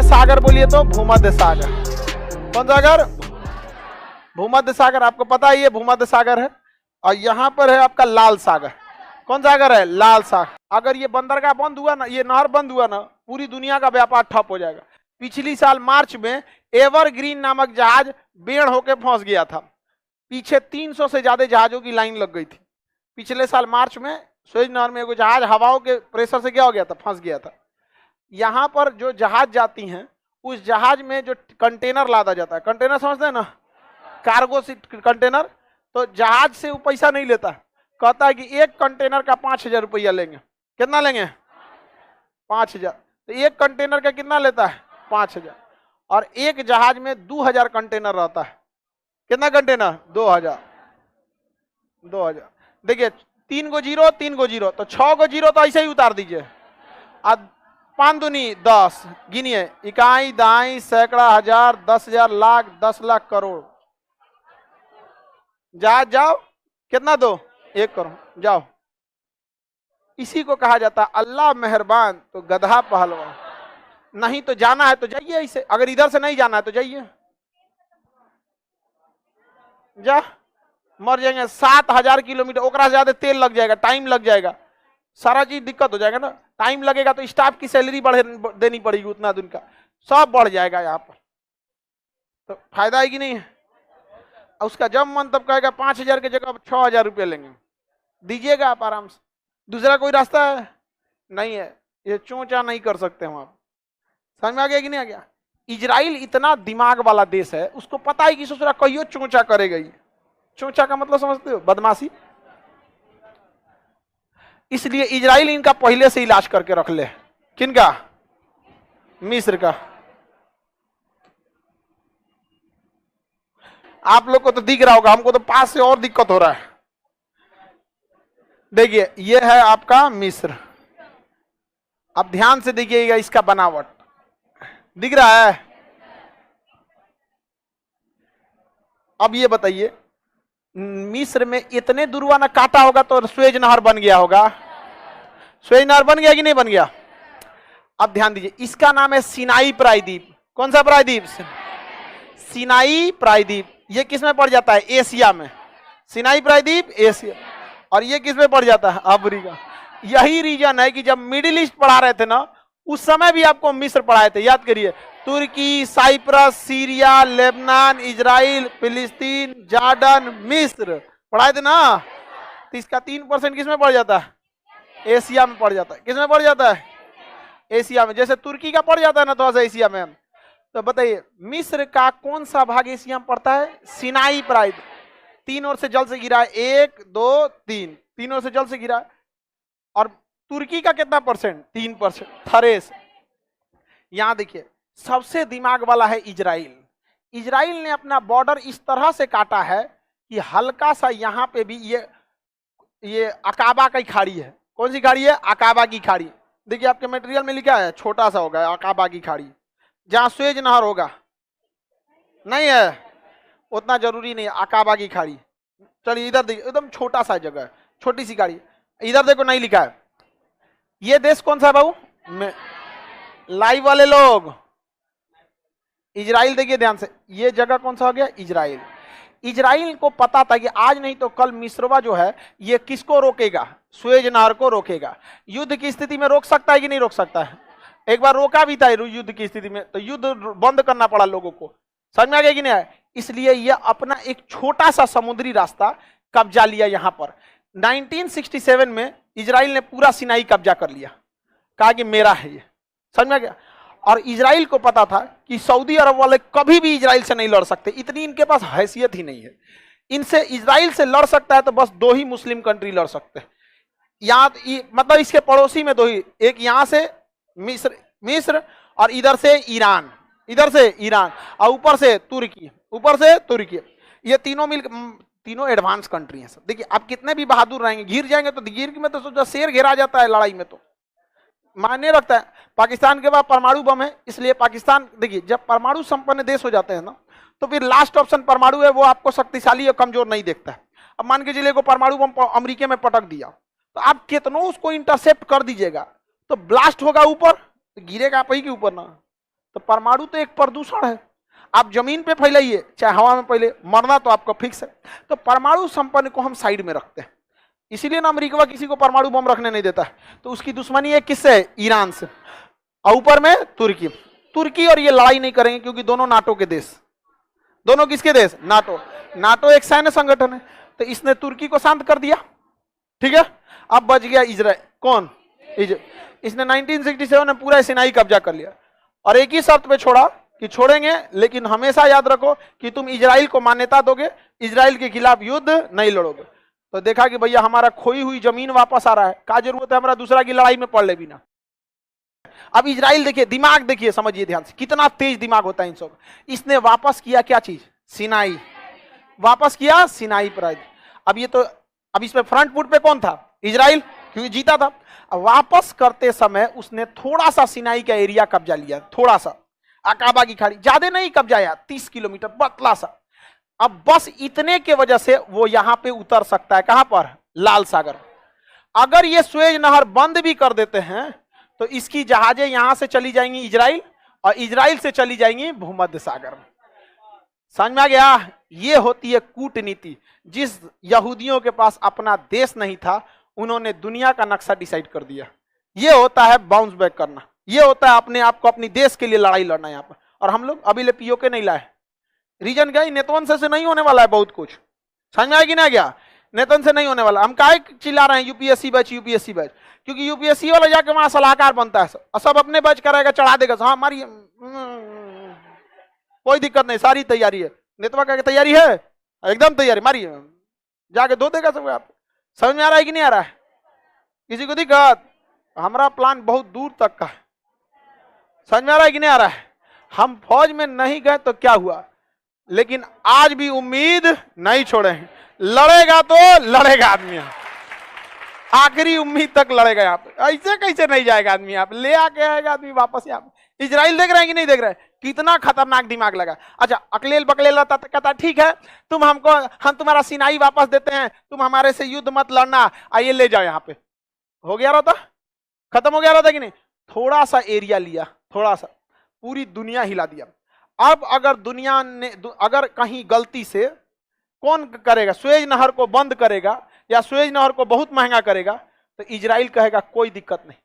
सागर बोलिए तो भूमध्य सागर। कौन सागर? भूमध्य सागर। आपको पता है ये भूमध्य सागर है। और यहां पर है आपका लाल सागर। कौन सागर है? लाल सागर। अगर ये बंदरगाह बंद हुआ ना, ये नहर बंद हुआ ना, पूरी दुनिया का व्यापार ठप हो जाएगा। पिछली साल मार्च में एवरग्रीन नामक जहाज बेड़ होके फंस गया था। पीछे 300 से ज्यादा जहाजों की लाइन लग गई थी। पिछले साल मार्च में सुएज नहर में एक जहाज हवाओं के प्रेशर से क्या हो गया था? फंस गया था। यहां पर जो जहाज जाती हैं, उस जहाज में जो कंटेनर लादा जाता है, कंटेनर समझते हैं ना, कार्गो कंटेनर, तो जहाज से वो पैसा नहीं लेता। कहता है कि एक कंटेनर का 5,000 रुपया लेंगे। कितना लेंगे? 5,000। तो एक कंटेनर का कितना लेता है? 5,000। और एक जहाज में 2,000 कंटेनर रहता है। कितना कंटेनर? 2,000। देखिए 3 गो जीरो, 3 गो जीरो, तो 6 गो जीरो तो ऐसे ही उतार दीजिए। अब 5 दूनी 10, गिनिए, इकाई, दहाई, सैकड़ा, हजार, 10,000, लाख, 10 लाख, करोड़। जहाज जाओ, कितना दो? 1 करोड़। जाओ। इसी को कहा जाता है अल्लाह मेहरबान तो गधा पहलवान। नहीं तो जाना है तो जाइए ऐसे, अगर इधर से नहीं जाना है तो जाइए। जा, मर जाएंगे। 7,000 किलोमीटर, ओकरा से ज्यादा तेल लग जाएगा, टाइम लग जाएगा, सारा चीज दिक्कत हो जाएगा ना। टाइम लगेगा तो स्टाफ की सैलरी देनी पड़ेगी, उतना दिन का सब बढ़ जाएगा यहाँ पर, तो फायदा है कि नहीं है? उसका जब मन तब कहेगा 5,000 की जगह 6,000 रुपये लेंगे, दीजिएगा आप आराम से। दूसरा कोई रास्ता है? नहीं है। ये चोंचा नहीं कर सकते हम आप। समझ में आ गया कि नहीं आ गया? इजराइल इतना दिमाग वाला देश है, उसको पता है कि ससुरा कहियो चोंचा करेगा ही। चोंचा का मतलब समझते हो? बदमाशी। इसलिए इजराइल इनका पहले से इलाज करके रख ले। किनका? मिस्र का। आप लोग को तो दिख रहा होगा, हमको तो पास से और दिक्कत हो रहा है। देखिए ये है आपका मिस्र। अब ध्यान से देखिएगा इसका बनावट, दिख रहा है? अब ये बताइए, मिस्र में इतने दुर्वा ना काटा होगा तो सुएज नहर बन गया होगा। सुएज नहर बन गया कि नहीं बन गया? अब ध्यान दीजिए, इसका नाम है सिनाई प्रायद्वीप। कौन सा प्रायद्वीप? सिनाई प्रायद्वीप। ये किस में पड़ जाता है? एशिया में। सिनाई प्रायद्वीप एशिया। और ये किस में पड़ जाता है? अफ्रीका। यही रीजन है कि जब मिडिल ईस्ट पढ़ा रहे थे ना, उस समय भी आपको मिस्र पढ़ाए थे, याद करिए। तुर्की, साइप्रस, सीरिया, लेबनान, इजराइल, फिलिस्तीन, जॉर्डन, मिस्र पढ़ाए थे ना। तो इसका 3% किस में पड़ जाता है? एशिया में पड़ जाता है। किस में पड़ जाता है? एशिया में। जैसे तुर्की का पड़ जाता है ना थोड़ा सा एशिया में। तो बताइए मिस्र का कौन सा भाग एशिया में पड़ता है? सिनाई प्रायद्वीप। 3 ओर से जल से गिरा है, 1 2 3, 3 ओर से जल से गिरा है। और तुर्की का कितना परसेंट? 3%। थरेस। यहां देखिए सबसे दिमाग वाला है इजराइल। इजराइल ने अपना बॉर्डर इस तरह से काटा है कि हल्का सा यहां पे भी ये अकाबा की खाड़ी है। कौन सी खाड़ी है? अकाबा की खाड़ी। देखिए आपके मटेरियल में लिखा है, छोटा सा होगा अकाबा की खाड़ी। जहां सुएज नहर होगा नहीं है, उतना जरूरी नहीं है। अकाबा की खाड़ी। चलिए इधर देखिए, एकदम छोटा सा जगह है, छोटी सी खाड़ी। इधर देखो नहीं लिखा है। ये देश कौन सा है बाबू? लाइव वाले लोग, इजराइल। देखिए ध्यान से, ये जगह कौन सा हो गया? इजराइल। इजराइल को पता था कि आज नहीं तो कल मिस्रवा जो है ये किसको रोकेगा? सुएज नहर को रोकेगा। युद्ध की स्थिति में रोक सकता है कि नहीं रोक सकता है? एक बार रोका भी था युद्ध की स्थिति में, तो युद्ध बंद करना पड़ा लोगों को। समझ में आ गया कि नहीं? इसलिए यह अपना एक छोटा सा समुद्री रास्ता कब्जा लिया यहां पर। 1967 में इजराइल ने पूरा सिनाई कब्जा कर लिया, कहा कि मेरा है ये। समझ में आ गया? और इजराइल को पता था कि सऊदी अरब वाले कभी भी इजराइल से नहीं लड़ सकते, इतनी इनके पास हैसियत ही नहीं है। इनसे इजराइल से लड़ सकता है तो बस 2 ही मुस्लिम कंट्री लड़ सकते हैं। यहाँ मतलब इसके पड़ोसी में 2 ही, एक यहाँ से मिस्र और इधर से ईरान, इधर से ईरान और ऊपर से तुर्की, ऊपर से तुर्की। ये तीनों तीनों एडवांस कंट्री हैं सब। देखिए आप कितने भी बहादुर रहेंगे, घिर जाएंगे तो गिर में तो सोचा शेर घेरा जाता है लड़ाई में, तो मायने रखता है। पाकिस्तान के बाद परमाणु बम है, इसलिए पाकिस्तान, देखिए जब परमाणु संपन्न देश हो जाते हैं ना, तो फिर लास्ट ऑप्शन परमाणु है, वो आपको शक्तिशाली और कमजोर नहीं देखता है। अब मान के चलिए को परमाणु बम अमेरिका में पटक दिया, तो आप कितनों उसको इंटरसेप्ट कर दीजिएगा तो ब्लास्ट होगा ऊपर, तो गिरेगा आप ही के ऊपर ना। तो परमाणु तो एक प्रदूषण है, आप जमीन पे फैलाइए चाहे हवा में फैले, मरना तो आपका फिक्स है। तो परमाणु संपन्न को हम साइड में रखते हैं, इसीलिए ना अमेरिका किसी को परमाणु बम रखने नहीं देता है। तो उसकी दुश्मनी है किससे है? ईरान से, और ऊपर में तुर्की। तुर्की और ये लड़ाई नहीं करेंगे क्योंकि दोनों नाटो के देश, दोनों किसके देश? नाटो। नाटो एक सैन्य संगठन है, तो इसने तुर्की को शांत कर दिया, ठीक है। अब बच गया इजराइल, कौन? इसने 1967 में पूरा सिनाई कब्जा कर लिया, और एक ही शर्त पे छोड़ा कि छोड़ेंगे लेकिन हमेशा याद रखो कि तुम इजराइल को मान्यता दोगे, इजराइल के खिलाफ युद्ध नहीं लड़ोगे। तो देखा कि भैया हमारा खोई हुई जमीन वापस आ रहा है, क्या जरूरत है हमारा दूसरा की लड़ाई में पड़ ले बिना। अब इजराइल देखिए, दिमाग देखिए, समझिए ध्यान से, कितना तेज दिमाग होता है इन सब। इसने वापस किया क्या चीज? सिनाई। वापस किया सिनाई प्राइज। अब ये तो, अब इसमें फ्रंट फुट पे कौन था? इजराइल, क्योंकि जीता था। अब वापस करते समय उसने थोड़ा सा सिनाई का एरिया कब्जा लिया, थोड़ा सा, अकाबा की खाड़ी, ज्यादा नहीं कब्जा आया, 30 किलोमीटर पतला सा। अब बस इतने के वजह से वो यहां पे उतर सकता है, कहां पर? लाल सागर। अगर ये सुएज नहर बंद भी कर देते हैं तो इसकी जहाजें यहां से चली जाएंगी इजराइल, और इजराइल से चली जाएंगी भूमध्य सागर में। समझ में आ गया? ये होती है कूटनीति। जिस यहूदियों के पास अपना देश नहीं था, उन्होंने दुनिया का नक्शा डिसाइड कर दिया। ये होता है बाउंस बैक करना, ये होता है अपने आप को, अपनी देश के लिए लड़ाई लड़ना यहाँ पर। और हम लोग अभी ले पीओके नहीं लाए, रीजन क्या है? नेतवंश से नहीं होने वाला है बहुत कुछ, समझ में आएगी ना? क्या नेतन से नहीं होने वाला? हम काहे चिल्ला रहे हैं यूपीएससी बैच, यूपीएससी बैच? क्योंकि यूपीएससी वाला जाके वहां सलाहकार बनता है, सब अपने बैच कराएगा, चढ़ा देगा, हाँ हमारी कोई दिक्कत नहीं, सारी तैयारी है। नेतवा का तैयारी है, एकदम तैयारी, मारी जाके धो देगा सब। आप समझ में आ रहा है कि नहीं आ रहा है? किसी को दिक्कत? हमारा प्लान बहुत दूर तक का है, समझ में आ रहा है कि नहीं आ रहा है? हम फौज में नहीं गए तो क्या हुआ, लेकिन आज भी उम्मीद नहीं छोड़े हैं। लड़ेगा तो लड़ेगा आदमी, आखिरी उम्मीद तक लड़ेगा। यहाँ पे ऐसे कैसे नहीं जाएगा आदमी, यहाँ पे ले आके आएगा आदमी वापस। यहाँ पे इजराइल देख रहे हैं कि नहीं देख रहे हैं? कितना खतरनाक दिमाग लगा। अच्छा, अकलेल बकलेल रहता कहता ठीक है, तुम हमको, हम तुम्हारा सिनाई वापस देते हैं, तुम हमारे से युद्ध मत लड़ना, आइए ले जाओ। यहाँ पे हो गया रहता, खत्म हो गया रहता कि नहीं? थोड़ा सा एरिया लिया, थोड़ा सा, पूरी दुनिया हिला दिया। अब अगर दुनिया ने, अगर कहीं गलती से कौन करेगा? सुएज नहर को बंद करेगा या सुएज नहर को बहुत महंगा करेगा, तो इजराइल कहेगा कोई दिक्कत नहीं,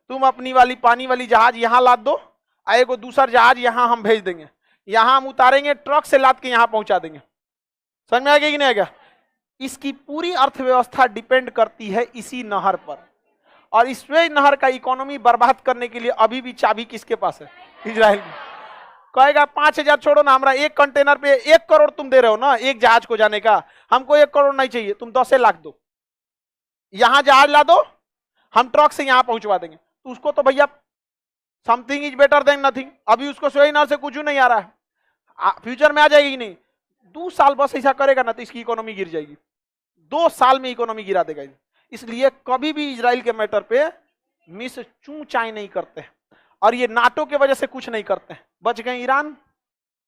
तुम अपनी वाली पानी वाली जहाज यहां लाद दो, आएगो दूसरा जहाज यहां हम भेज देंगे, यहां हम उतारेंगे, ट्रक से लाद के यहां पहुंचा देंगे। समझ में आ गया कि नहीं आ गया? इसकी पूरी अर्थव्यवस्था डिपेंड करती है इसी नहर पर, और इस सुएज नहर का इकोनॉमी बर्बाद करने के लिए अभी भी चाबी किसके पास है? इजराइल की। कहेगा 5,000 छोड़ो ना, हमारा एक कंटेनर पे 1 करोड़ तुम दे रहे हो ना एक जहाज को जाने का, हमको 1 करोड़ नहीं चाहिए, तुम 10 लाख दो, यहां जहाज ला दो, हम ट्रक से यहां पहुंचवा देंगे। तो उसको तो भैया something is better than nothing, अभी उसको सुएज नहर से कुछ नहीं आ रहा है, फ्यूचर में आ जाएगी नहीं। 2 साल बस ऐसा करेगा ना तो इसकी इकोनॉमी गिर जाएगी, 2 साल में इकोनॉमी गिरा देगा। इसलिए कभी भी इजराइल के मैटर पे मिस चू चाय नहीं करते, और ये नाटो के वजह से कुछ नहीं करते। बच गए ईरान,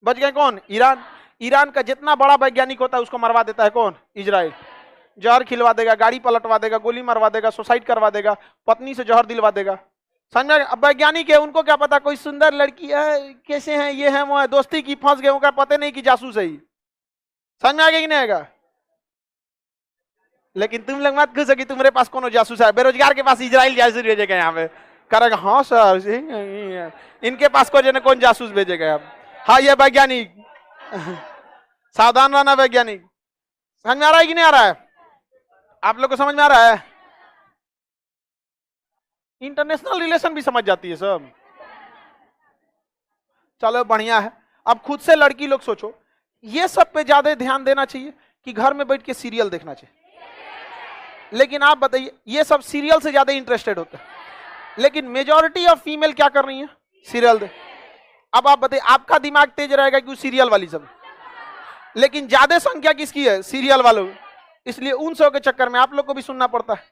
बच गए कौन? ईरान। ईरान का जितना बड़ा वैज्ञानिक होता है उसको मरवा देता है कौन? इजराइल। जहर खिलवा देगा, गाड़ी पलटवा देगा, गोली मरवा देगा, सुसाइड करवा देगा, पत्नी से जहर दिलवा देगा। समझ? अब वैज्ञानिक है, उनको क्या पता कोई सुंदर लड़की है, कैसे हैं, ये है वो है, दोस्ती की फंस गए, उनका पता नहीं कि जासूस है। समझ में आ गया कि नहीं आएगा? लेकिन तुम लोग मत खुश हो कि तुम्हारे पास कौन जासूस है, बेरोजगार के पास इजराइल जासूस भेजेगा यहाँ पे, करेगा हाँ सर इनके पास कौन जासूस भेजेगा। हाँ ये वैज्ञानिक, सावधान रहना वैज्ञानिक। समझ में आ रहा है कि नहीं आ रहा है? आप लोग को समझ में आ रहा है? इंटरनेशनल रिलेशन भी समझ जाती है सब। चलो बढ़िया है। अब खुद से लड़की लोग सोचो, ये सब पे ज्यादा ध्यान देना चाहिए कि घर में बैठ के सीरियल देखना चाहिए। लेकिन आप बताइए, ये सब सीरियल से ज्यादा इंटरेस्टेड होते हैं, लेकिन मेजॉरिटी ऑफ फीमेल क्या कर रही है? सीरियल देख। अब आप बताइए, आपका दिमाग तेज रहेगा क्यों? सीरियल वाली सब। लेकिन ज्यादा संख्या किसकी है? सीरियल वालों। इसलिए उन सब के चक्कर में आप लोग को भी सुनना पड़ता है।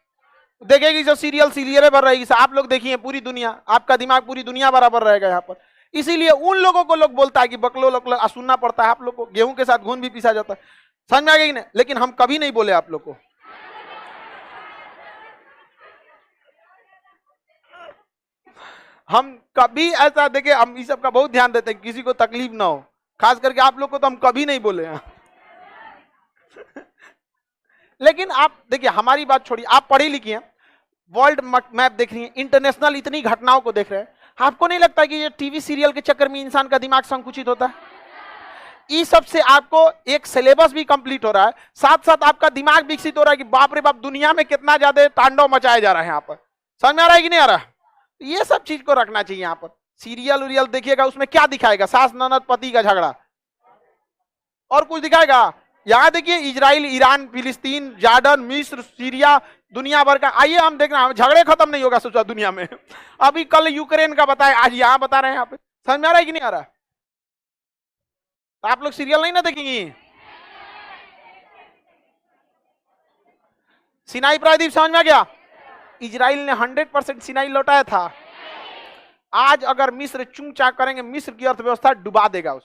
देखेगी जो सीरियल भर रहेगी, आप लोग देखिए पूरी दुनिया, आपका दिमाग पूरी दुनिया बराबर रहेगा यहाँ पर। इसीलिए उन लोगों को लोग बोलता है कि बकलो लोग सुनना पड़ता है। आप लोग को गेहूं के साथ घून भी पीसा जाता है। समझ में आ गया कि नहीं? लेकिन हम कभी नहीं बोले आप लोग को। हम कभी ऐसा देखे, हम इस सब का बहुत ध्यान देते हैं, किसी को तकलीफ ना हो, खास करके आप लोग को तो हम कभी नहीं बोले हैं। लेकिन आप देखिए, हमारी बात छोड़िए, आप पढ़ी लिखी हैं, वर्ल्ड मैप देख रही हैं, इंटरनेशनल इतनी घटनाओं को देख रहे हैं, आपको नहीं लगता कि ये टीवी सीरियल के चक्कर में इंसान का दिमाग संकुचित होता है? इस सब से आपको एक सिलेबस भी कंप्लीट हो रहा है, साथ साथ आपका दिमाग विकसित हो रहा है कि बाप रे बाप, दुनिया में कितना ज्यादा तांडव मचाया जा रहा है यहाँ पर। समझ में आ रहा है कि नहीं आ रहा? ये सब चीज को रखना चाहिए यहाँ पर। सीरियल उरियल देखिएगा, उसमें क्या दिखाएगा? सास ननद पति का झगड़ा, और कुछ दिखाएगा? यहाँ देखिए, इजराइल, ईरान, फिलिस्तीन, जॉर्डन, मिस्र, सीरिया, दुनिया भर का। आइए हम देख रहे हैं, झगड़े खत्म नहीं होगा सोचा दुनिया में। अभी कल यूक्रेन का बताए, आज यहाँ बता रहे हैं यहाँ पे। समझ में आ रहा है कि नहीं आ रहा? तो आप लोग सीरियल नहीं ना देखेंगी? सिनाई प्रायद्वीप समझ में आ गया? इजराइल ने 100% सिनाई लौटाया था। आज अगर मिस्र चूं चाक करेंगे, मिस्र की अर्थव्यवस्था डुबा देगा उसको।